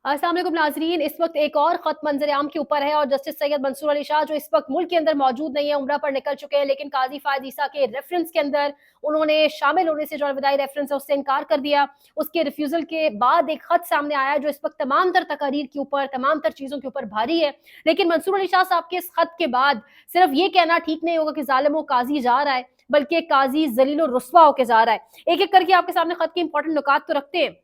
अस्सलाम वालेकुम नाज़रीन, इस वक्त एक और ख़त मंज़र-ए-आम के ऊपर है और जस्टिस सैयद मंसूर अली शाह जो इस वक्त मुल्क के अंदर मौजूद नहीं है, उम्रा पर निकल चुके हैं, लेकिन काज़ी फ़ायज़ ईसा के रेफरेंस के अंदर उन्होंने शामिल होने से जो अलविदाई रेफरेंस है उससे इनकार कर दिया। उसके रिफ्यूज़ल के बाद एक ख़त सामने आया है जो इस वक्त तमाम तर तकारीर के ऊपर, तमाम तर चीज़ों के ऊपर भारी है। लेकिन मंसूर अली शाह साहब के इस ख़त के बाद सिर्फ ये कहना ठीक नहीं होगा कि ज़ालिमो काज़ी जा रहा है, बल्कि काज़ी ज़लील व रुस्वा होके जा रहा है। एक-एक करके आपके सामने ख़त के इंपॉर्टेंट नुकात तो रखते हैं।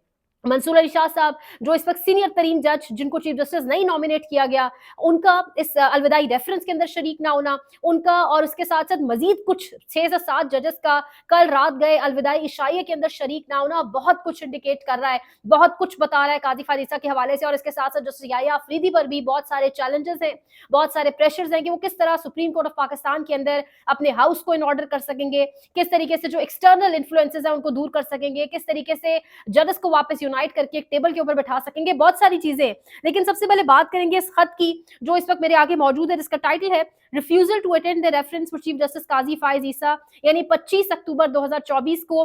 मंसूर अली शाह साहब जो इस वक्त सीनियर तरीन जज जिनको चीफ जस्टिस नहीं नॉमिनेट किया गया, उनका इस अलविदाई रेफरेंस के अंदर शरीक ना होना, उनका और उसके साथ साथ मजीद कुछ 6 से 7 जजेस का कल रात गए अलविदाई इशाइया के अंदर शरीक ना होना बहुत कुछ इंडिकेट कर रहा है, बहुत कुछ बता रहा है काजी फारिसा के हवाले से। और इसके साथ साथ जस्टिस याया अफरीदी पर भी बहुत सारे चैलेंजेस हैं, बहुत सारे प्रेशर्स हैं कि वो किस तरह सुप्रीम कोर्ट ऑफ पाकिस्तान के अंदर अपने हाउस को इन ऑर्डर कर सकेंगे, किस तरीके से जो एक्सटर्नल इन्फ्लुएंसेस हैं उनको दूर कर सकेंगे, किस तरीके से जजेस को वापस यूनाइट करके एक टेबल के ऊपर बैठा सकेंगे, बहुत सारी चीजें। लेकिन सबसे पहले बात करेंगे इस खत की जो इस वक्त मेरे आगे मौजूद है, जिसका टाइटल है refusal to attend the reference for chief justice Qazi Faez Isa, यानी 25 अक्टूबर 2024 को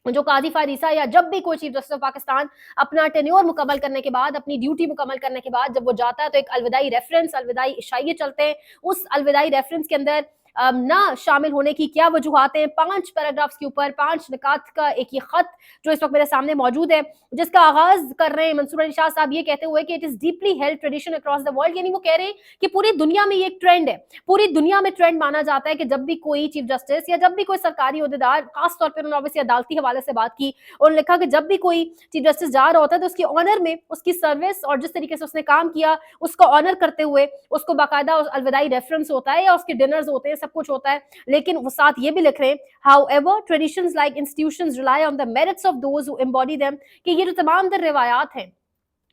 जो काजी फायज ईसा या जब भी कोई चीफ जस्टिस ऑफ पाकिस्तान अपना टेन्योर मुकम्मल करने के बाद, अपनी ड्यूटी मुकम्मल करने के बाद जब वो जाता है तो एक अलविदाई रेफरेंस, अलविदाई इशाइये चलते हैं। उस अलविदाई रेफरेंस के अंदर ना शामिल होने की क्या वजूहात हैं, 5 पैराग्राफ्स के ऊपर 5 निकात का एक ये खत जो इस वक्त मेरे सामने मौजूद है, जिसका आगाज कर रहे हैं मंसूर अली शाह साहब ये कहते हुए कि it is deeply held tradition across the world, यानी वो कह रहे हैं कि पूरी दुनिया में ये एक ट्रेंड है, पूरी दुनिया में ट्रेंड माना जाता है कि जब भी कोई चीफ जस्टिस या जब भी कोई सरकारी ओहदेदार, खासतौर पर उन्होंने ऑब्वियसली अदालती हवाले से बात की, उन्होंने लिखा कि जब भी कोई चीफ जस्टिस जा रहा होता है तो उसकी ऑनर में उसकी सर्विस और जिस तरीके से उसने काम किया उसको ऑनर करते हुए उसको बाकायदा अलविदाई रेफरेंस होता है या उसके डिनर्स होते हैं, सब कुछ होता है। लेकिन वो साथ ये भी लिख रहे हैं however traditions like institutions rely on the merits of those who embody them, कि ये जो तमाम तर रिवायात हैं,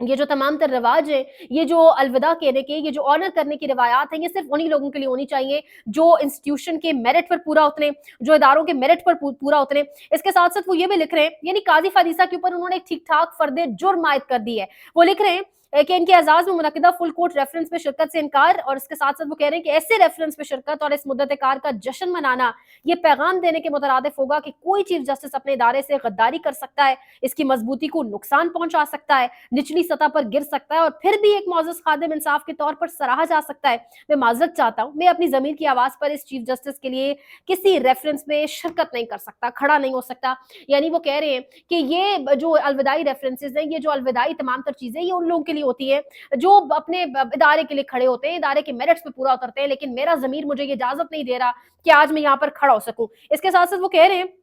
ये जो तमाम तर रिवाज है, ये जो अलविदा कहने के, ये जो ऑनर करने की रिवायात हैं, ये सिर्फ उन्हीं लोगों के लिए होनी चाहिए जो इंस्टीट्यूशन के मेरिट पर पूरा उतरे, जो इदारों के मेरिट पर पूरा उतरे। इसके साथ साथ वो ये भी लिख रहे हैं, यानी काजी फारिसा के ऊपर उन्होंने एक ठीक ठाक फर्दे जुर्म आयद कर दी है। वो लिख रहे हैं कि इनके एजाज में मुनक़िदा फुल कोर्ट रेफरेंस पे शिरकत से इनकार, और इसके साथ साथ वो कह रहे हैं कि ऐसे रेफरेंस पे शिरकत और इस मुद्दत कार का जश्न मनाना ये पैगाम देने के मुतरादिफ होगा कि कोई चीफ जस्टिस अपने इदारे से गद्दारी कर सकता है, इसकी मजबूती को नुकसान पहुंचा सकता है, निचली सतह पर गिर सकता है और फिर भी एक मौजूद खादिम इंसाफ के तौर पर सराहा जा सकता है। मैं माजरत चाहता हूँ, मैं अपनी जमीर की आवाज पर इस चीफ जस्टिस के लिए किसी रेफरेंस में शिरकत नहीं कर सकता, खड़ा नहीं हो सकता। यानी वो कह रहे हैं कि ये जो अलविदाई रेफरेंसेज हैं, ये जो अलविदाई तमाम तर चीजें, ये उन लोगों के लिए होती है जो अपने इदारे के लिए खड़े होते हैं, इदारे के मेरिट्स पे पूरा उतरते हैं, लेकिन मेरा जमीर मुझे ये इजाजत नहीं दे रहा कि आज मैं यहाँ पर खड़ा हो सकूं। इसके साथ साथ वो कह रहे हैं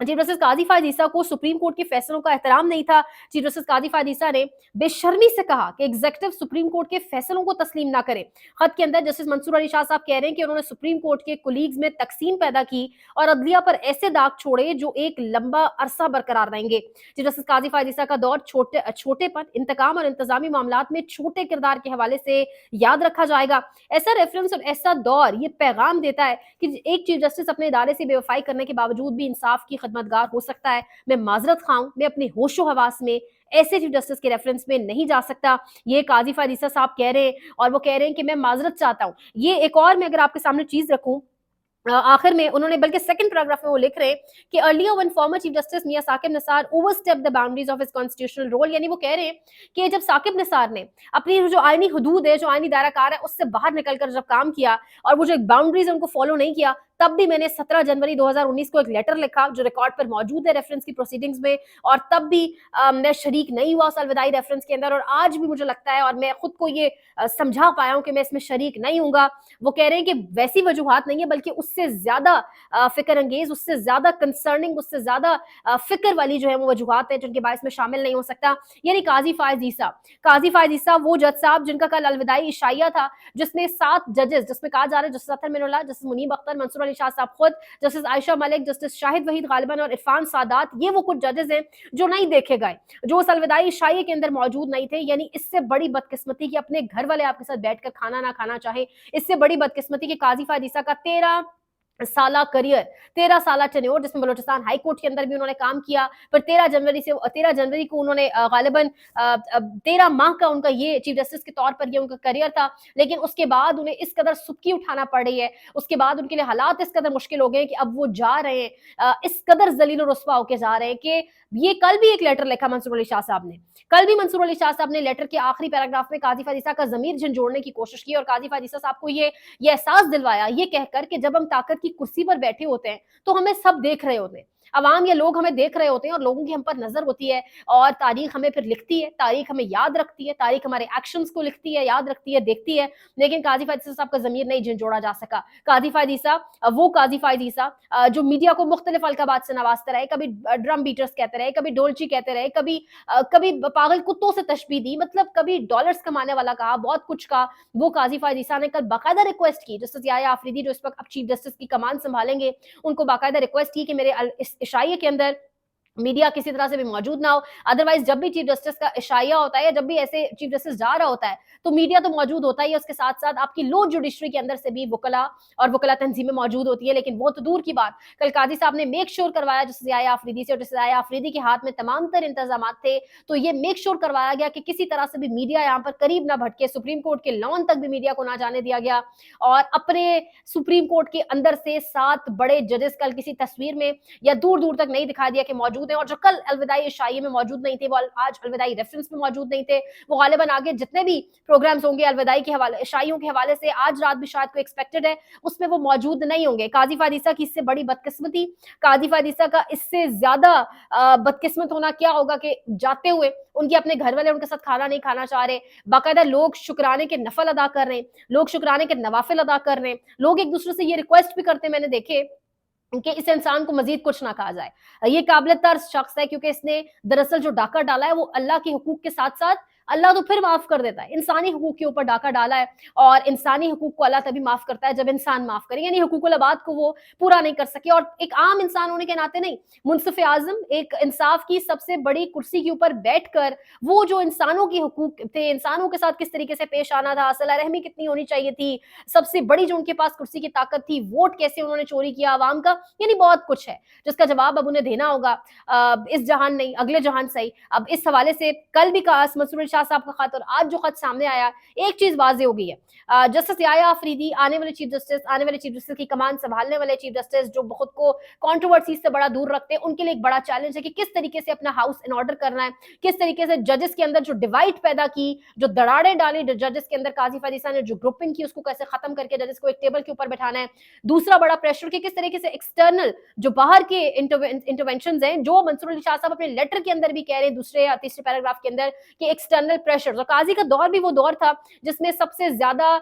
चीफ जस्टिस काजी फायज ईसा को सुप्रीम कोर्ट के फैसलों का एहतराम नहीं था। चीफ जस्टिस काजी फायज ईसा ने बेशर्मी से कहा कि एग्जीक्यूटिव सुप्रीम कोर्ट के फैसलों को तस्लीम ना करे। खत के अंदर जस्टिस मंसूर अली शाह साहब कह रहे हैं कि उन्होंने सुप्रीम कोर्ट के कुलीग्स में तकसीम पैदा की और अदलिया पर ऐसे दाग छोड़े जो एक लंबा अरसा बरकरार रहेंगे। चीफ जस्टिस काजी फायज ईसा का दौर छोटेपन, इंतकाम और इंतजामी मामलात में छोटे किरदार के हवाले से याद रखा जाएगा। ऐसा रेफरेंस और ऐसा दौर ये पैगाम देता है कि एक चीफ जस्टिस अपने इदारे से बेवफाई करने के बावजूद भी इंसाफ की खदमतगार हो सकता है। मैं माजरत खाऊं, मैं अपने होशो हवास में ऐसे चीफ जस्टिस के रेफरेंस में नहीं जा सकता, ये काजी फायज ईसा साहब कह रहे हैं। और वो कह रहे हैं कि मैं माजरत चाहता हूं। ये एक और मैं अगर आपके सामने चीज रखूं, आखिर में उन्होंने बल्कि सेकंड पैराग्राफ में वो लिख रहे हैं कि earlier when former chief justice Mian Saqib Nisar overstep the boundaries of his constitutional role, यानी वो कह रहे हैं कि जब साकिब निसार ने अपनी जो आईनी हदूद है, जो आईनी दायरा कार है, उससे बाहर निकलकर जब काम किया और वो जो एक बाउंड्रीज है उनको फॉलो नहीं किया, तब भी मैंने 17 जनवरी 2019 को एक लेटर लिखा जो रिकॉर्ड पर मौजूद है रेफरेंस की प्रोसीडिंग्स में, और तब भी मैं शरीक नहीं हुआ उस अलविदाई रेफरेंस के अंदर, और आज भी मुझे लगता है और मैं खुद को ये समझा पाया हूं कि मैं इसमें शरीक नहीं हूंगा। वो कह रहे हैं कि वैसी वजूहात नहीं है, बल्कि उससे ज्यादा फिक्र अंगेज, उससे ज्यादा कंसर्निंग, उससे ज्यादा फिक्र वाली जो है वो वजूहात है जिनके बायस में शामिल नहीं हो सकता। यानी काजी फायज ईसा वो जज साहब जिनका कल अलविदाई इशाइया था, जिसमें 7 जजेस, जिसमें कहा जा रहा है जस्टिस अतर मिनुल्लाह, जस्टिस मुनीब अख्तर, मंसूर अली शाह साहब खुद, जस्टिस आयशा मलिक, जस्टिस शाहिद वहीद गालिबन और इरफान सादात, ये वो कुछ जजेस हैं जो नहीं देखे गए, जो उस अलविदाई इशाइये के अंदर मौजूद नहीं थे। यानी इससे बड़ी बदकिस्मती कि अपने घर वाले आपके साथ बैठकर खाना ना खाना चाहे, इससे बड़ी बदकिस्मती कि काजी फायज ईसा का 13 साला करियर, 13 साला टेन्योर, जिसमें बलूचिस्तान हाई कोर्ट के अंदर भी उन्होंने काम किया। फिर 13 जनवरी को उन्होंने गालिबन 13 माह का उनका ये चीफ जस्टिस के तौर पर ये उनका करियर था। लेकिन उसके बाद उन्हें इस कदर सुक्की उठाना पड़ रही है, उसके बाद उनके लिए हालात इस कदर मुश्किल हो गए हैं कि अब वो जा रहे हैं, इस कदर ज़लील और रुस्वा होके जा रहे हैं कि ये कल भी एक लेटर लिखा मंसूर अली शाह साहब ने। कल भी मंसूर अली शाह साहब ने लेटर के आखिरी पैराग्राफ में काजी फायद ईसा का ज़मीर झंझोड़ने की कोशिश की और काजी फायद ईसा साहब को ये एहसास दिलवाया, ये कहकर कि जब हम ताकत की कुर्सी पर बैठे होते हैं तो हमें सब देख रहे होते हैं, अवाम या लोग हमें देख रहे होते हैं और लोगों की हम पर नजर होती है और तारीख हमें फिर लिखती है, तारीख हमें याद रखती है, तारीख हमारे एक्शंस को लिखती है, याद रखती है, देखती है। लेकिन काजी फायद ईसा साहब का जमीर नहीं झंझोड़ा जा सका। काजी फायद ईसा, वो काजी फायद ईसा जो मीडिया को मुख्तलिफ अलकाबात से नवाजते रहे, कभी ड्रम बीटर्स कहते रहे, कभी डोलची कहते रहे, कभी पागल कुत्तों से तशबीह दी, मतलब कभी डॉलर्स कमाने वाला कहा, बहुत कुछ कहा। वो काजी फायद ईसा ने कल बाकायदा रिक्वेस्ट की, जस्टिस याया आफरीदी जो इस वक्त अब चीफ जस्टिस की कमान संभालेंगे, उनको बाकायदा रिक्वेस्ट की कि मेरे इस इशाइये के अंदर मीडिया किसी तरह से भी मौजूद ना हो। अदरवाइज जब भी चीफ जस्टिस का इशाया होता है, जब भी ऐसे चीफ जस्टिस जा रहा होता है, तो मीडिया तो मौजूद होता ही है, उसके साथ साथ आपकी लो जुडिशरी के अंदर से भी वकला और वकला तंजीमें मौजूद होती है। लेकिन वो तो दूर की बात, कल काजी साहब ने मेक श्योर करवाया जस्टिस याया आफरीदी से, और जस्टिस याया आफरीदी के हाथ में तमाम तर इंतजाम थे, तो ये मेक श्योर करवाया गया कि किसी तरह से भी मीडिया यहाँ पर करीब ना भटके, सुप्रीम कोर्ट के लॉन तक भी मीडिया को ना जाने दिया गया। और अपने सुप्रीम कोर्ट के अंदर से 7 बड़े जजेस कल किसी तस्वीर में या दूर दूर तक नहीं दिखा दिया कि मौजूद है, और जो कल अलविदाई इशाइये में मौजूद नहीं थे वो आज अलविदाई रेफरेंस में मौजूद नहीं थे। वो गालिबन आगे जितने भी प्रोग्राम्स होंगे अलविदाई के हवाले, इशाइयों के हवाले से आज रात भी शायद कोई एक्सपेक्टेड है, उसमें वो मौजूद नहीं होंगे। काजी फायद ईसा की इससे बड़ी बदकिस्मती, काजी फायद ईसा का इससे ज्यादा बदकिस्मत होना क्या होगा कि जाते हुए उनके अपने घर वाले उनके साथ खाना नहीं खाना चाह रहे, बाकायदा लोग शुक्राने के नफल अदा कर रहे हैं, लोग शुक्राने के नवाफिल अदा कर रहे हैं, लोग एक दूसरे से ये रिक्वेस्ट भी करते हैं, मैंने देखे कि इस इंसान को मजीद कुछ ना कहा जाए। ये काबिल तर्स शख्स है क्योंकि इसने दरअसल जो डाका डाला है वो अल्लाह के हुकूक के साथ साथ अल्लाह तो फिर माफ कर देता है, इंसानी हुकूक के ऊपर डाका डाला है, और इंसानी हुकूक को अल्लाह तभी माफ करता है जब इंसान माफ करे, यानी हुकूकुल अबाद को वो पूरा नहीं कर सके। और एक आम इंसान होने के नाते नहीं, मुनसिफ आजम एक इंसाफ की सबसे बड़ी कुर्सी के ऊपर बैठकर वो जो इंसानों के हुकूक थे, इंसानों के साथ किस तरीके से पेश आना था, सला रहमी कितनी होनी चाहिए थी, सबसे बड़ी जो उनके पास कुर्सी की ताकत थी, वोट कैसे उन्होंने चोरी किया आवाम का, यानी बहुत कुछ है जिसका जवाब अब उन्हें देना होगा, इस जहान नहीं अगले जहान सही। अब इस हवाले से कल भी मंसूर शाह साहब का खत और आज जो खत सामने आया, एक चीज वाजे हो गई है, जस्टिस याया आफरीदी आने वाले चीफ जस्टिस की कमान संभालने वाले चीफ जस्टिस जो खुद को कंट्रोवर्सी से बड़ा दूर रखते हैं, उनके लिए एक बड़ा चैलेंज है कि किस तरीके से अपना हाउस इन ऑर्डर करना है, किस तरीके से जजेस के अंदर जो डिवाइड पैदा की, जो दरारें डाली जजेस के अंदर, काजी फायद ईसा ने जो ग्रुपिंग की उसको कैसे खत्म करके जजेस को एक टेबल के ऊपर बैठाना है। दूसरा बड़ा प्रेशर कि किस तरीके से एक्सटर्नल जो बाहर के इंटरवेंशन हैं, जो मंसूर अली शाह साहब अपने लेटर के अंदर भी कह रहे हैं दूसरे या तीसरे पैराग्राफ के अंदर कि एक्सटर्नल प्रेशर, और काजी का दौर भी वो दौर था जिसमें सबसे ज्यादा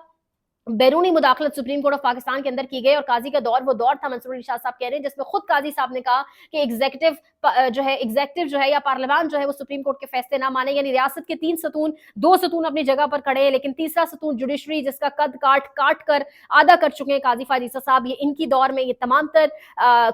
बैरूनी मुदाखलत सुप्रीम कोर्ट ऑफ पाकिस्तान के अंदर की गई, और काजी का दौर वो दौर था, मंसूर अली शाह साहब कह रहे हैं, जिसमें खुद काजी साहब ने कहा कि एग्जीक्यूटिव जो है या पार्लियामान जो है वो सुप्रीम कोर्ट के फैसले ना माने, यानी रियासत के 3 सतून, 2 सतून अपनी जगह पर खड़े हैं, लेकिन तीसरा सतून जुडिशरी जिसका कद काट कर आधा कर चुके हैं काजी फायद ईसा साहब, ये इनकी दौर में ये तमाम तर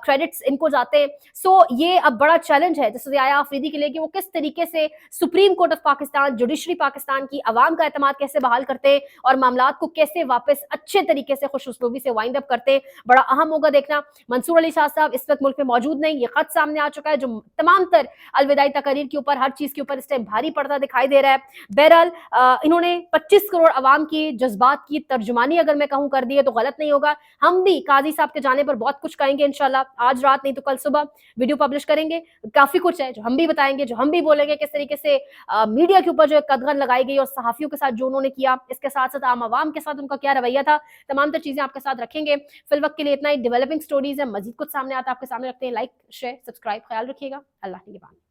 क्रेडिट्स इनको जाते हैं। सो ये अब बड़ा चैलेंज है जस्टिस याया आफरीदी के लिए कि वो किस तरीके से supreme court of Pakistan, judiciary Pakistan की आवाम का एतमाद कैसे बहाल करते हैं और मामलात को कैसे वापस अच्छे तरीके से खुश उसलूबी से वाइंड अप करते हैं। बड़ा अहम होगा देखना। मंसूर अली शाह साहब इस वक्त मुल्क में मौजूद नहीं, ये खत सामने आ चुका है जो तमाम तर अलविदाई तकरीर के ऊपर, हर चीज के ऊपर इस टाइम भारी पड़ता दिखाई दे रहा है। बहरहाल इन्होंने 25 करोड़ अवाम की जज्बात की तर्जुमानी अगर मैं कहूं कर दी है तो गलत नहीं होगा। हम भी काजी साहब के जाने पर बहुत कुछ कहेंगे इंशाल्लाह, आज रात नहीं तो कल सुबह वीडियो पब्लिश करेंगे। काफी कुछ है जो हम भी बताएंगे, जो हम भी बोलेंगे किस तरीके से मीडिया के ऊपर जो कदगन लगाई गई और सहाफियों के साथ जो उन्होंने किया, इसके साथ साथ आम आवाम के साथ उनका क्या रवैया था, तमाम तर चीजें आपके साथ रखेंगे। फिल वक्त के लिए इतना ही। डेवलपिंग स्टोरीज है, मजीद कुछ सामने आता है आपके सामने रखते हैं। लाइक शेयर सब्सक्राइब, ख्याल रखिएगा। अल्लाह निगहबान।